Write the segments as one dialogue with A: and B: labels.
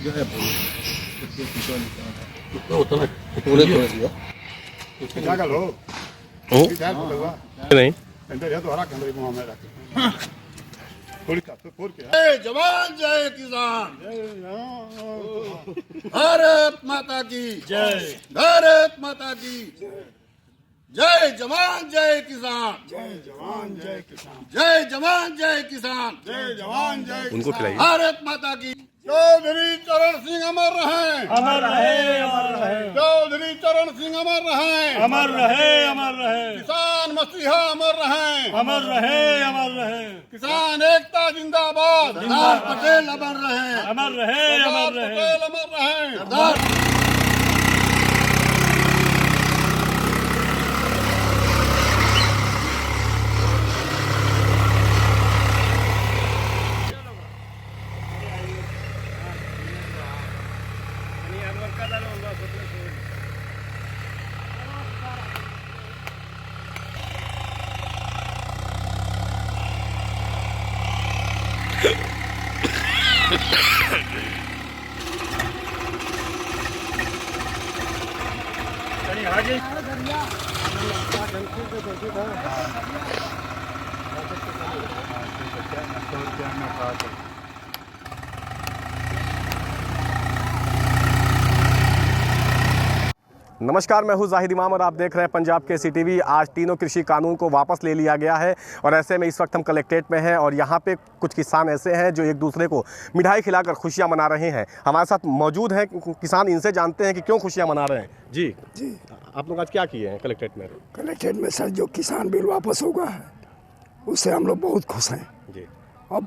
A: नहीं
B: जय जवान जय किसान, भारत माता की जय, भारत माता की जय जवान जय किसान, जय जवान जय किसान, जय जवान जय किसान, जय जवान जय
A: उनको खिलाइए।
B: भारत माता की। चौधरी चरण सिंह अमर रहे,
C: अमर रहे, अमर रहे,
B: चौधरी चरण सिंह अमर रहे,
C: अमर रहे, अमर रहे,
B: किसान मसीहा अमर रहे,
C: अमर रहे, अमर रहे,
B: किसान एकता जिंदाबाद, सरदार पटेल अमर रहे,
C: अमर रहे, अमर रहे।
B: पटेल अमर रहे, सरदार।
A: नमस्कार, मैं हूं जाहिद इमाम और आप देख रहे हैं पंजाब केसरी टीवी। आज तीनों कृषि कानून को वापस ले लिया गया है और ऐसे में इस वक्त हम कलेक्ट्रेट में हैं और यहां पे कुछ किसान ऐसे हैं जो एक दूसरे को मिठाई खिलाकर खुशियां मना रहे हैं। हमारे साथ मौजूद हैं किसान, इनसे जानते हैं कि क्यों खुशियां मना रहे हैं। जी
D: जी,
A: आप लोग आज क्या किए हैं कलेक्ट्रेट में?
D: कलेक्ट्रेट में सर जो किसान बिल वापस होगा है उससे हम लोग बहुत खुश हैं।
A: जी,
D: अब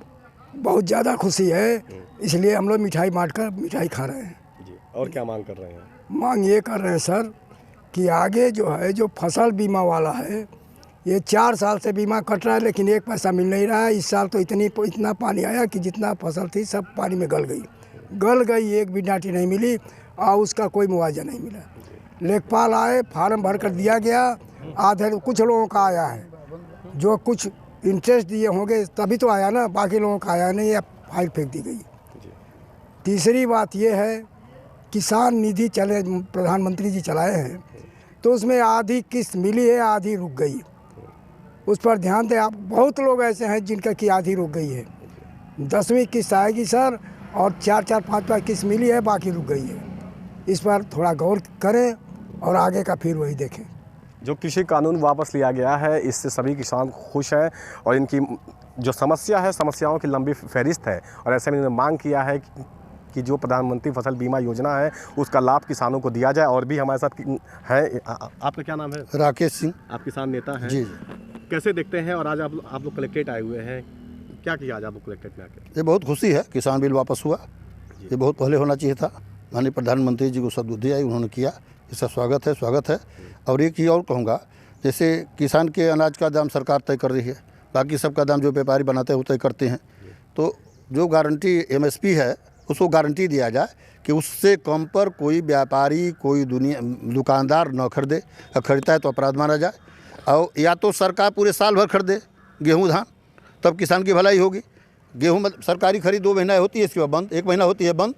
D: बहुत ज़्यादा खुशी है, इसलिए हम लोग मिठाई बांट कर मिठाई खा रहे हैं।
A: जी, और क्या मांग कर रहे हैं?
D: मांग ये कर रहे हैं सर कि आगे जो है जो फसल बीमा वाला है, ये 4 साल से बीमा कट रहा है लेकिन एक पैसा मिल नहीं रहा है। इस साल तो इतना पानी आया कि जितना फसल थी सब पानी में गल गई, एक भी डांटी नहीं मिली और उसका कोई मुआवजा नहीं मिला। लेखपाल आए, फार्म भर कर दिया गया, आधे कुछ लोगों का आया है, जो कुछ इंटरेस्ट दिए होंगे तभी तो आया ना, बाकी लोगों का आया नहीं, या फाइल फेंक दी गई। तीसरी बात ये है, किसान निधि चले प्रधानमंत्री जी चलाए हैं तो उसमें आधी किस्त मिली है, आधी रुक गई। उस पर ध्यान दें आप, बहुत लोग ऐसे हैं जिनका की आधी रुक गई है। 10वीं किस्त आएगी सर और 4-4, 5-5 किस्त मिली है, बाकी रुक गई है। इस पर थोड़ा गौर करें और आगे का फिर वही देखें।
A: जो कृषि कानून वापस लिया गया है इससे सभी किसान खुश हैं और इनकी जो समस्या है, समस्याओं की लंबी फहरिस्त है और ऐसे में इन्होंने मांग किया है कि जो प्रधानमंत्री फसल बीमा योजना है उसका लाभ किसानों को दिया जाए। और भी हमारे साथ है, आपका क्या नाम है?
E: राकेश सिंह।
A: आप किसान नेता हैं?
E: जी।
A: कैसे देखते हैं और आज आप लोग कलेक्ट्रेट आए हुए हैं, क्या किया आज आप लोग कलेक्ट्रेट में आके?
E: ये बहुत खुशी है, किसान बिल वापस हुआ, ये बहुत पहले होना चाहिए था। माननीय प्रधानमंत्री जी को सद्बुद्धि आई, उन्होंने किया, इसका स्वागत है। और एक चीज़ और कहूँगा, जैसे किसान के अनाज का दाम सरकार तय कर रही है, बाकी सबका दाम जो व्यापारी बनाते हैं वो तय करते हैं, तो जो गारंटी MSP है उसको गारंटी दिया जाए कि उससे कम पर कोई व्यापारी, कोई दुकानदार न खरीदे, खरीदता है तो अपराध माना जाए। और या तो सरकार पूरे साल भर खरीदे गेहूँ धान, तब किसान की भलाई होगी। गेहूँ सरकारी खरीद 2 महीना होती है, इसके बाद बंद, 1 महीना होती है बंद।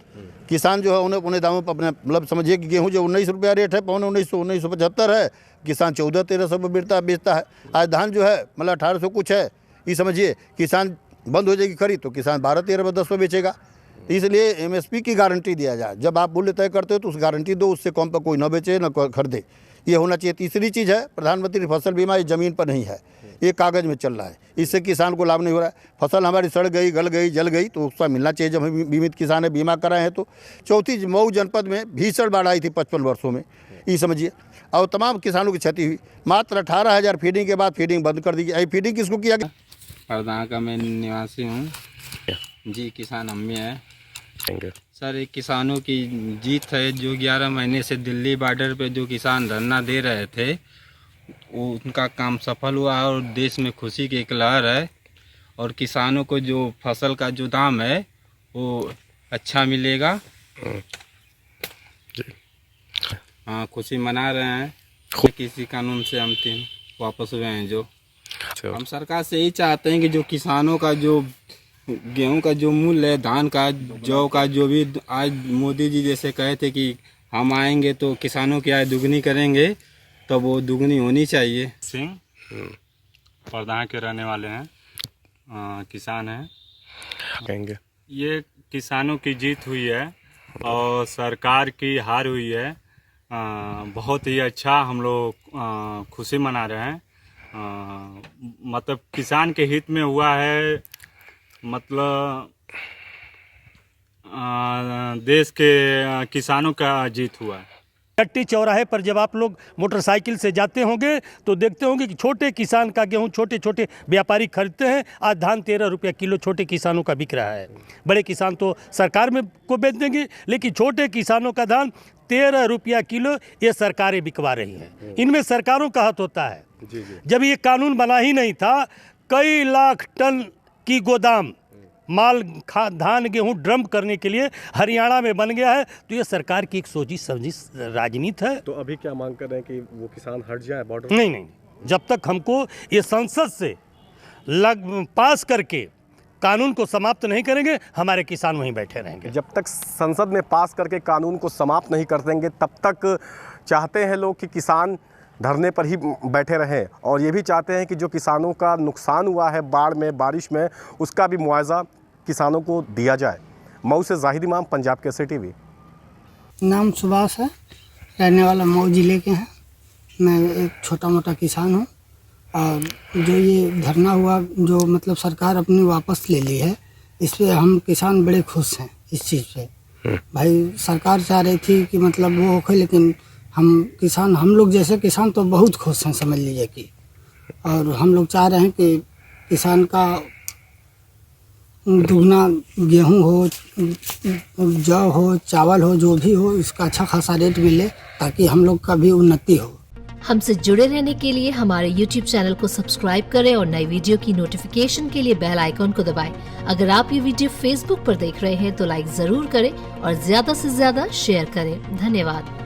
E: किसान जो है उन्हें अपने दामों पर अपने मतलब समझिए कि गेहूँ जो 19 रुपया रेट है, 1975 है, किसान 1400-1300 पर बेचता है। आज धान जो है मतलब 1800 कुछ है, ये समझिए किसान बंद हो जाएगी खरीद तो किसान 12-13-10 बेचेगा। तो इसलिए MSP की गारंटी दिया जाए, जब आप मूल्य तय करते हो तो उस गारंटी दो, उससे कम पर कोई न बेचे न खरीदे, ये होना चाहिए। तीसरी चीज़ है, प्रधानमंत्री फसल बीमा इस ज़मीन पर नहीं है, ये कागज़ में चल रहा है, इससे किसान को लाभ नहीं हो रहा है। फसल हमारी सड़ गई, गल गई, जल गई तो उसका मिलना चाहिए जब हम बीमित किसान है, बीमा कराए हैं तो। चौथी, मऊ जनपद में भीषण बाढ़ आई थी 55 वर्षों में, ये समझिए, और तमाम किसानों की क्षति हुई। मात्र 18,000 फीडिंग के बाद फीडिंग बंद कर दी गई। फीडिंग किसको किया गया?
F: प्रधान का मैं निवासी हूँ जी, किसान अम्मी है सर। एक किसानों की जीत है, जो 11 महीने से दिल्ली बॉर्डर पे जो किसान धरना दे रहे थे, वो उनका काम सफल हुआ और देश में खुशी की एक लहर है। और किसानों को जो फसल का जो दाम है वो अच्छा मिलेगा। हाँ, खुशी मना रहे हैं। किसी कानून से हम 3 वापस हुए हैं जो हम सरकार से यही चाहते हैं कि जो किसानों का जो गेहूं का जो मूल्य है, धान का, जौ का, जो भी आज मोदी जी जैसे कहे थे कि हम आएंगे तो किसानों की आय दुगनी करेंगे, तो वो दुगनी होनी चाहिए।
C: सिंह प्रधान के रहने वाले हैं, किसान हैं।
A: कहेंगे
C: ये किसानों की जीत हुई है और सरकार की हार हुई है। बहुत ही अच्छा हम लोग खुशी मना रहे हैं। मतलब किसान के हित में हुआ है, मतलब देश के किसानों का जीत हुआ है।
G: गट्टी चौराहे पर जब आप लोग मोटरसाइकिल से जाते होंगे तो देखते होंगे कि छोटे किसान का गेहूं छोटे छोटे व्यापारी खरीदते हैं। आज धान 13 रुपया किलो छोटे किसानों का बिक रहा है। बड़े किसान तो सरकार में को बेच देंगे, लेकिन छोटे किसानों का धान 13 रुपया किलो ये सरकारें बिकवा रही हैं। इनमें सरकारों का हाथ होता है। जब ये कानून बना ही नहीं था, कई लाख टन की गोदाम माल धान गेहूं ड्रम करने के लिए हरियाणा में बन गया है। तो ये सरकार की एक सोची समझी राजनीति है।
A: तो अभी क्या मांग कर रहे हैं कि वो किसान हट जाए बॉर्डर?
G: नहीं, जब तक हमको ये संसद से पास करके कानून को समाप्त नहीं करेंगे, हमारे किसान वहीं बैठे रहेंगे।
A: जब तक संसद में पास करके कानून को समाप्त नहीं कर देंगे, तब तक चाहते हैं लोग कि किसान धरने पर ही बैठे रहें। और ये भी चाहते हैं कि जो किसानों का नुकसान हुआ है बाढ़ में, बारिश में, उसका भी मुआवजा किसानों को दिया जाए। मऊ से जाहिद इमाम, पंजाब केसरी टीवी।
H: नाम सुभाष है, रहने वाला मऊ जिले के हैं। मैं एक छोटा मोटा किसान हूँ। और जो ये धरना हुआ, जो मतलब सरकार अपनी वापस ले ली है, इस पर हम किसान बड़े खुश हैं इस चीज़ पे। भाई सरकार चाह रही थी कि मतलब वो होके, लेकिन हम लोग जैसे किसान तो बहुत खुश हैं, समझ लीजिए कि। और हम लोग चाह रहे हैं कि किसान का दुगना गेहूं हो, जौ हो, चावल हो, जो भी हो, इसका अच्छा खासा रेट मिले, ताकि हम लोग का भी उन्नति हो।
I: हमसे जुड़े रहने के लिए हमारे YouTube चैनल को सब्सक्राइब करें और नई वीडियो की नोटिफिकेशन के लिए बेल आइकॉन को दबाएं। अगर आप ये वीडियो Facebook पर देख रहे हैं तो लाइक जरूर करें और ज्यादा से ज्यादा शेयर करें। धन्यवाद।